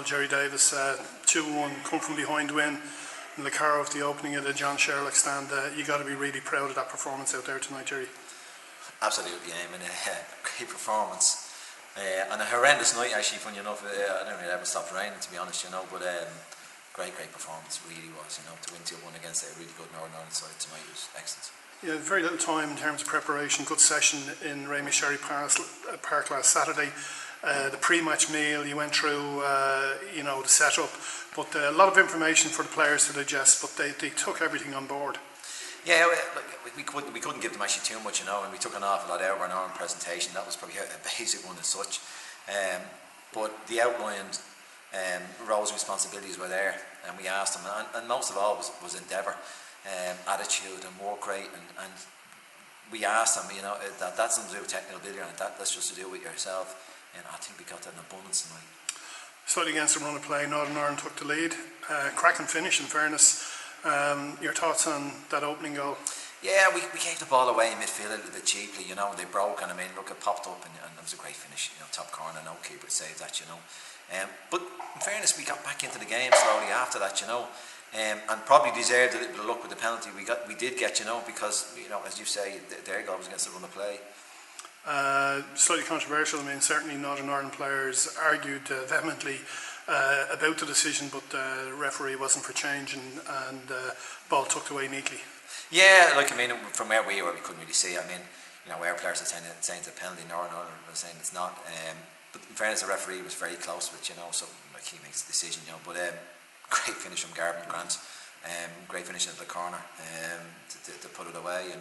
Gerry Davis, 2-1 come from behind win in Lecarrow of the opening of the John Sherlock Stand. You got to be really proud of that performance out there tonight, Gerry. Absolutely, Eamon. Great performance. And a horrendous night, actually, funny enough. I don't really ever stopped raining, to be honest, but great performance, really was, to win 2-1 against a really good Northern Ireland side tonight was excellent. Yeah, very little time in terms of preparation. Good session in Raymond Sherry Park last Saturday. The pre-match meal, you went through, the setup, but a lot of information for the players to digest, but they took everything on board. Yeah, we couldn't give them actually too much, and we took an awful lot out of our presentation. That was probably a basic one as such. But the outlined roles and responsibilities were there, and we asked them, and most of all was endeavour, attitude and work rate, and we asked them, that's nothing to do with technical ability, and that's just to do with yourself, and I think we got that in abundance tonight. Slightly against the run of play, Northern Ireland took the lead. Cracking finish, in fairness. Your thoughts on that opening goal? Yeah, we gave the ball away in midfield a little bit cheaply, they broke, and look, it popped up, and it was a great finish, top corner, no keeper saved that, But in fairness, we got back into the game slowly after that, and probably deserved a little bit of luck with the penalty we did get, because, as you say, their goal was against the run of play. Slightly controversial. Certainly Northern Ireland players argued vehemently about the decision, but the referee wasn't for change, and ball tucked away neatly. Yeah, from where we were, we couldn't really see it. Our players are saying it's a penalty, Northern Ireland was saying it's not. But in fairness, the referee was very close with, so he makes the decision, But great finish from Garvan Grant. Great finish into the corner to put it away,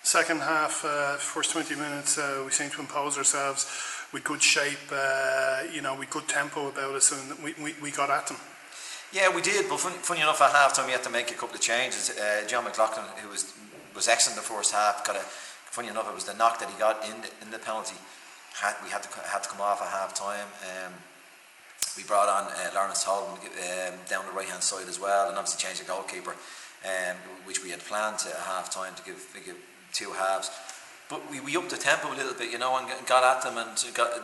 Second half, first 20 minutes, we seemed to impose ourselves with good shape, with good tempo about us, and we got at them. Yeah, we did, but funny enough, at half time we had to make a couple of changes. John McLaughlin, who was excellent in the first half, funny enough, it was the knock that he got in the penalty. We had to come off at half time. We brought on Lawrence Holden down the right hand side as well, and obviously changed the goalkeeper, which we had planned at half time to give two halves. But we upped the tempo a little bit, and got at them and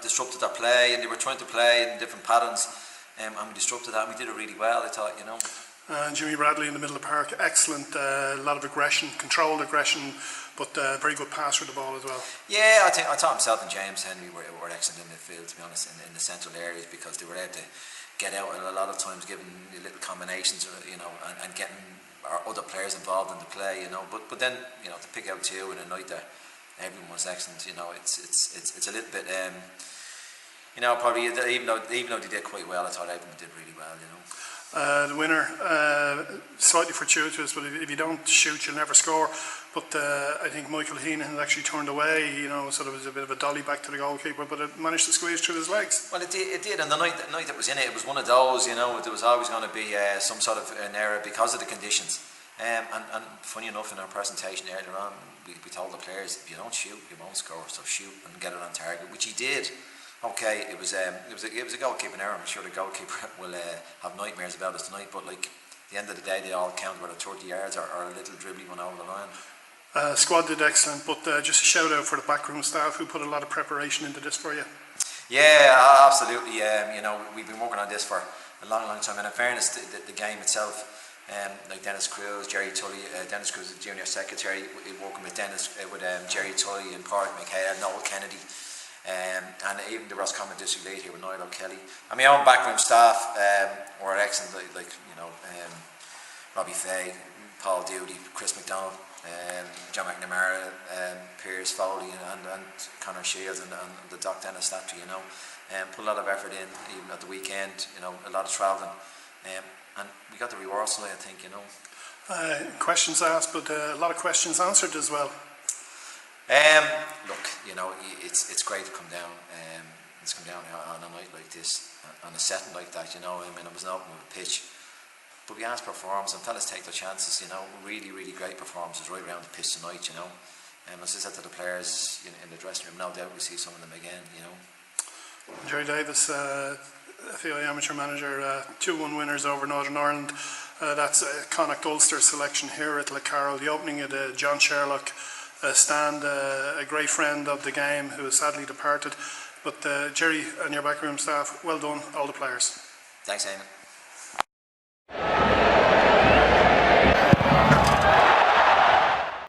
disrupted their play, and they were trying to play in different patterns, and we disrupted that, and we did it really well, I thought, Jimmy Bradley in the middle of the park, excellent, a lot of aggression, controlled aggression, but very good pass for the ball as well. Yeah, I thought himself and James Henry were excellent in midfield, to be honest, in the central areas, because they were able to get out, and a lot of times giving little combinations, and getting our other players involved in the play, But then, to pick out two in a night that everyone was excellent, it's a little bit, probably even though they did quite well, I thought everyone did really well, The winner, slightly fortuitous, but if you don't shoot, you'll never score. But I think Michael Heneghan actually turned away, so there was a bit of a dolly back to the goalkeeper, but it managed to squeeze through his legs. Well, it did, and the night that was in it was one of those, there was always going to be some sort of an error because of the conditions. And funny enough, in our presentation earlier on, we told the players, if you don't shoot, you won't score, so shoot and get it on target, which he did. Okay, it was a goalkeeping error. I'm sure the goalkeeper will have nightmares about us tonight, but at the end of the day, they all count, whether 30 yards or a little dribbly one over the line. Squad did excellent, but just a shout out for the backroom staff who put a lot of preparation into this for you. Yeah, absolutely. We've been working on this for a long time, and in fairness, the game itself, like Dennis Cruz, Jerry Tully, Dennis Cruz, the junior secretary, working with Jerry Tully and Pádraig McHale, Noel Kennedy. And even the Roscommon district lead here with Niall O'Kelly. And my own backroom staff were excellent, like Robbie Fay, Paul Doody, Chris McDonald, John McNamara, Piers Foley, and Conor Shields, and the Doc Dennis Statry, put a lot of effort in, even at the weekend, a lot of travelling, and we got the rewards tonight, I think, Questions asked, but a lot of questions answered as well. Look, it's great to come down. It's come down on a night like this, on a setting like that. It was an open with a pitch, but we asked performance, and fellas take their chances. Really, really great performances right around the pitch tonight. As I said to the players in the dressing room, no doubt we see some of them again. Gerry Davis, FAI Amateur manager, 2-1 winners over Northern Ireland. That's Connacht Ulster selection here at Lecarrow. The opening of the John Sherlock Stand, a great friend of the game who has sadly departed. But Gerry and your backroom staff, well done, all the players. Thanks, Eamon.